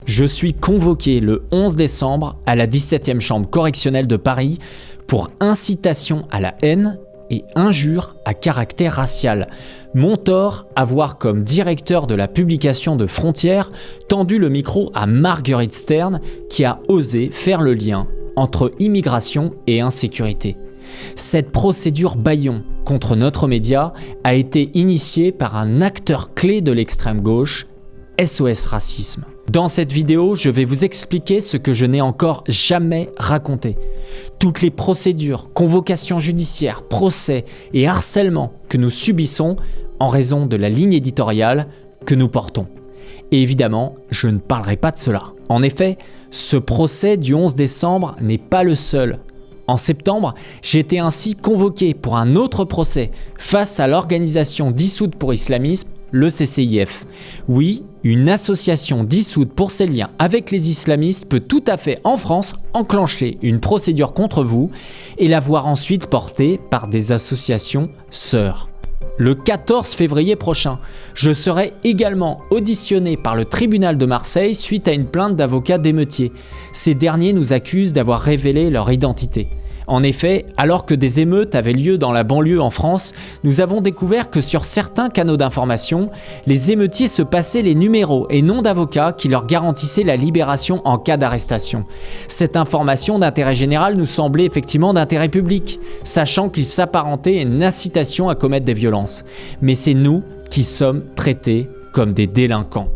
Je suis convoqué le 11 décembre à la 17e chambre correctionnelle de Paris pour incitation à la haine et injure à caractère racial. Mon tort, avoir comme directeur de la publication de Frontières tendu le micro à Marguerite Stern qui a osé faire le lien entre immigration et insécurité. Cette procédure bâillon contre notre média a été initiée par un acteur clé de l'extrême gauche, SOS Racisme. Dans cette vidéo, je vais vous expliquer ce que je n'ai encore jamais raconté. Toutes les procédures, convocations judiciaires, procès et harcèlements que nous subissons en raison de la ligne éditoriale que nous portons. Et évidemment, je ne parlerai pas de cela. En effet, ce procès du 11 décembre n'est pas le seul. En septembre, j'ai été ainsi convoqué pour un autre procès face à l'organisation dissoute pour islamisme, le CCIF. Oui, une association dissoute pour ses liens avec les islamistes peut tout à fait en France enclencher une procédure contre vous et la voir ensuite portée par des associations sœurs. Le 14 février prochain, je serai également auditionné par le tribunal de Marseille suite à une plainte d'avocats d'émeutiers. Ces derniers nous accusent d'avoir révélé leur identité. En effet, alors que des émeutes avaient lieu dans la banlieue en France, nous avons découvert que sur certains canaux d'information, les émeutiers se passaient les numéros et noms d'avocats qui leur garantissaient la libération en cas d'arrestation. Cette information d'intérêt général nous semblait effectivement d'intérêt public, sachant qu'il s'apparentait à une incitation à commettre des violences. Mais c'est nous qui sommes traités comme des délinquants.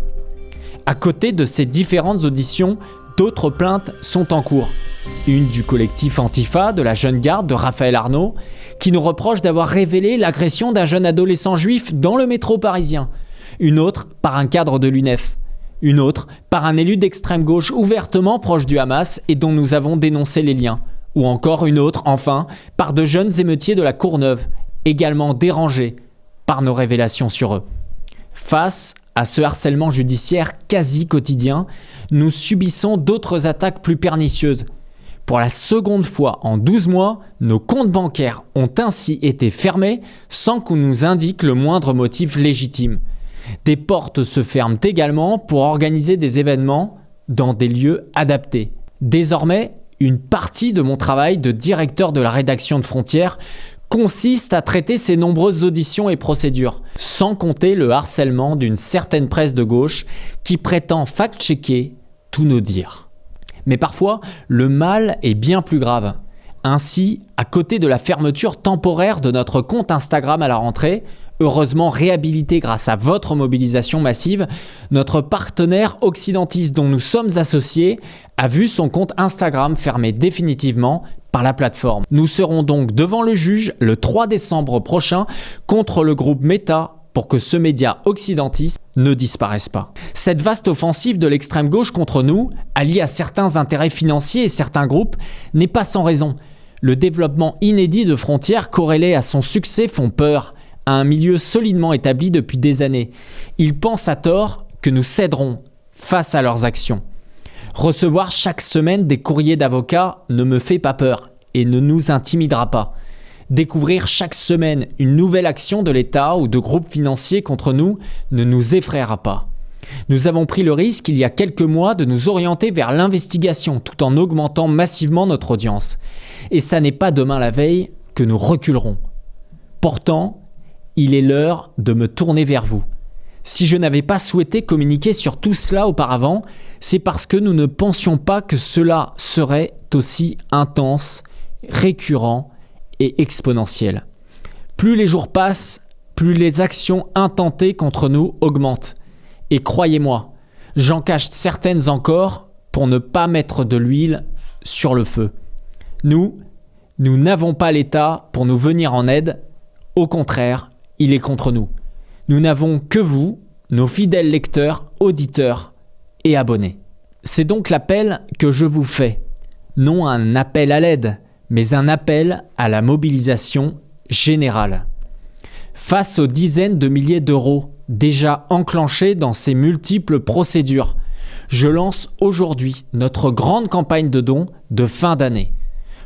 À côté de ces différentes auditions, d'autres plaintes sont en cours. Une du collectif Antifa de la jeune garde de Raphaël Arnaud qui nous reproche d'avoir révélé l'agression d'un jeune adolescent juif dans le métro parisien. Une autre par un cadre de l'UNEF. Une autre par un élu d'extrême gauche ouvertement proche du Hamas et dont nous avons dénoncé les liens. Ou encore une autre, enfin, par de jeunes émeutiers de la Courneuve, également dérangés par nos révélations sur eux. Face à ce harcèlement judiciaire quasi quotidien, nous subissons d'autres attaques plus pernicieuses. Pour la seconde fois en 12 mois, nos comptes bancaires ont ainsi été fermés sans qu'on nous indique le moindre motif légitime. Des portes se ferment également pour organiser des événements dans des lieux adaptés. Désormais, une partie de mon travail de directeur de la rédaction de Frontières consiste à traiter ces nombreuses auditions et procédures, sans compter le harcèlement d'une certaine presse de gauche qui prétend fact-checker tous nos dires. Mais parfois, le mal est bien plus grave. Ainsi, à côté de la fermeture temporaire de notre compte Instagram à la rentrée, heureusement réhabilité grâce à votre mobilisation massive, notre partenaire occidentiste dont nous sommes associés a vu son compte Instagram fermé définitivement par la plateforme. Nous serons donc devant le juge le 3 décembre prochain contre le groupe Meta pour que ce média occidentiste ne disparaisse pas. Cette vaste offensive de l'extrême gauche contre nous, alliée à certains intérêts financiers et certains groupes, n'est pas sans raison. Le développement inédit de Frontières corrélé à son succès font peur à un milieu solidement établi depuis des années. Ils pensent à tort que nous céderons face à leurs actions. Recevoir chaque semaine des courriers d'avocats ne me fait pas peur et ne nous intimidera pas. Découvrir chaque semaine une nouvelle action de l'État ou de groupes financiers contre nous ne nous effraiera pas. Nous avons pris le risque il y a quelques mois de nous orienter vers l'investigation tout en augmentant massivement notre audience. Et ça n'est pas demain la veille que nous reculerons. Pourtant, il est l'heure de me tourner vers vous. Si je n'avais pas souhaité communiquer sur tout cela auparavant, c'est parce que nous ne pensions pas que cela serait aussi intense, récurrent et exponentiel. Plus les jours passent, plus les actions intentées contre nous augmentent. Et croyez-moi, j'en cache certaines encore pour ne pas mettre de l'huile sur le feu. Nous n'avons pas l'État pour nous venir en aide. Au contraire, il est contre nous. Nous n'avons que vous, nos fidèles lecteurs, auditeurs et abonnés. C'est donc l'appel que je vous fais. Non un appel à l'aide, mais un appel à la mobilisation générale. Face aux dizaines de milliers d'euros déjà enclenchés dans ces multiples procédures, je lance aujourd'hui notre grande campagne de dons de fin d'année.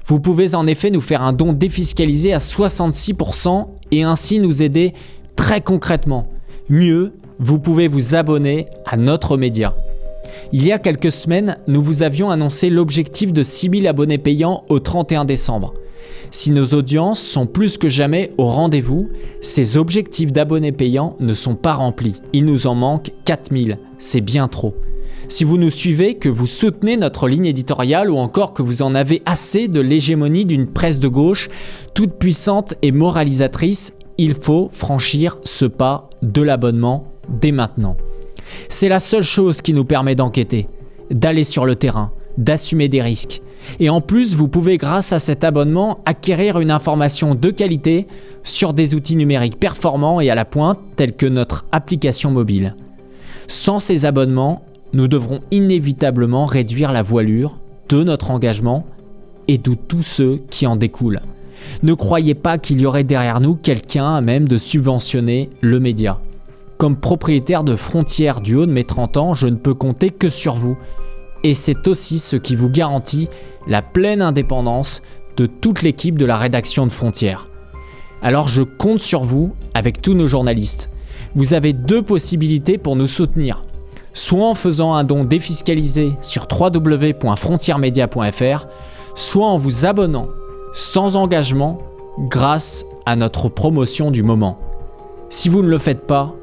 Vous pouvez en effet nous faire un don défiscalisé à 66% et ainsi nous aider très concrètement. Mieux, vous pouvez vous abonner à notre média. Il y a quelques semaines, nous vous avions annoncé l'objectif de 6 000 abonnés payants au 31 décembre. Si nos audiences sont plus que jamais au rendez-vous, ces objectifs d'abonnés payants ne sont pas remplis. Il nous en manque 4 000, c'est bien trop. Si vous nous suivez, que vous soutenez notre ligne éditoriale ou encore que vous en avez assez de l'hégémonie d'une presse de gauche, toute puissante et moralisatrice, il faut franchir ce pas de l'abonnement dès maintenant. C'est la seule chose qui nous permet d'enquêter, d'aller sur le terrain, d'assumer des risques. Et en plus, vous pouvez grâce à cet abonnement acquérir une information de qualité sur des outils numériques performants et à la pointe tels que notre application mobile. Sans ces abonnements, nous devrons inévitablement réduire la voilure de notre engagement et de tous ceux qui en découlent. Ne croyez pas qu'il y aurait derrière nous quelqu'un à même de subventionner le média. Comme propriétaire de Frontières du haut de mes 30 ans, je ne peux compter que sur vous. Et c'est aussi ce qui vous garantit la pleine indépendance de toute l'équipe de la rédaction de Frontières. Alors je compte sur vous avec tous nos journalistes. Vous avez 2 possibilités pour nous soutenir. Soit en faisant un don défiscalisé sur www.frontiermedia.fr, soit en vous abonnant sans engagement grâce à notre promotion du moment. Si vous ne le faites pas,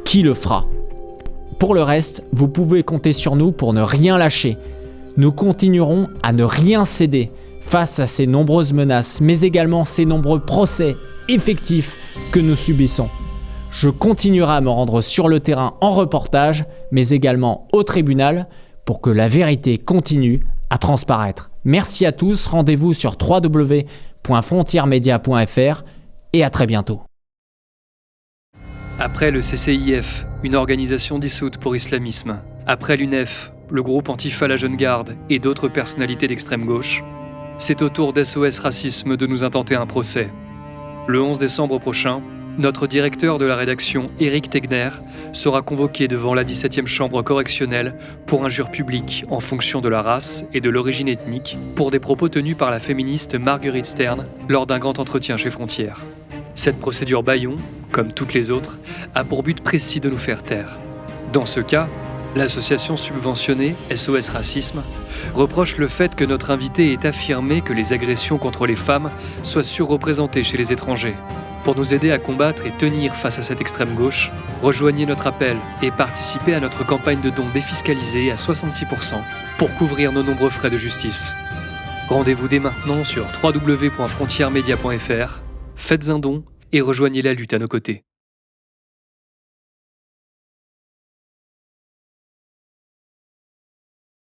qui le fera ? Pour le reste, vous pouvez compter sur nous pour ne rien lâcher. Nous continuerons à ne rien céder face à ces nombreuses menaces, mais également ces nombreux procès effectifs que nous subissons. Je continuerai à me rendre sur le terrain en reportage, mais également au tribunal, pour que la vérité continue à transparaître. Merci à tous, rendez-vous sur www.frontiermedia.fr et à très bientôt. Après le CCIF, une organisation dissoute pour islamisme, après l'UNEF, le groupe Antifa La Jeune Garde et d'autres personnalités d'extrême gauche, c'est au tour d'SOS Racisme de nous intenter un procès. Le 11 décembre prochain, notre directeur de la rédaction, Éric Tegner, sera convoqué devant la 17e chambre correctionnelle pour injure publique en fonction de la race et de l'origine ethnique pour des propos tenus par la féministe Marguerite Stern lors d'un grand entretien chez Frontières. Cette procédure bâillon, comme toutes les autres, a pour but précis de nous faire taire. Dans ce cas, l'association subventionnée SOS Racisme reproche le fait que notre invité ait affirmé que les agressions contre les femmes soient surreprésentées chez les étrangers. Pour nous aider à combattre et tenir face à cette extrême gauche, rejoignez notre appel et participez à notre campagne de dons défiscalisée à 66% pour couvrir nos nombreux frais de justice. Rendez-vous dès maintenant sur www.frontiermedia.fr, faites un don et rejoignez la lutte à nos côtés.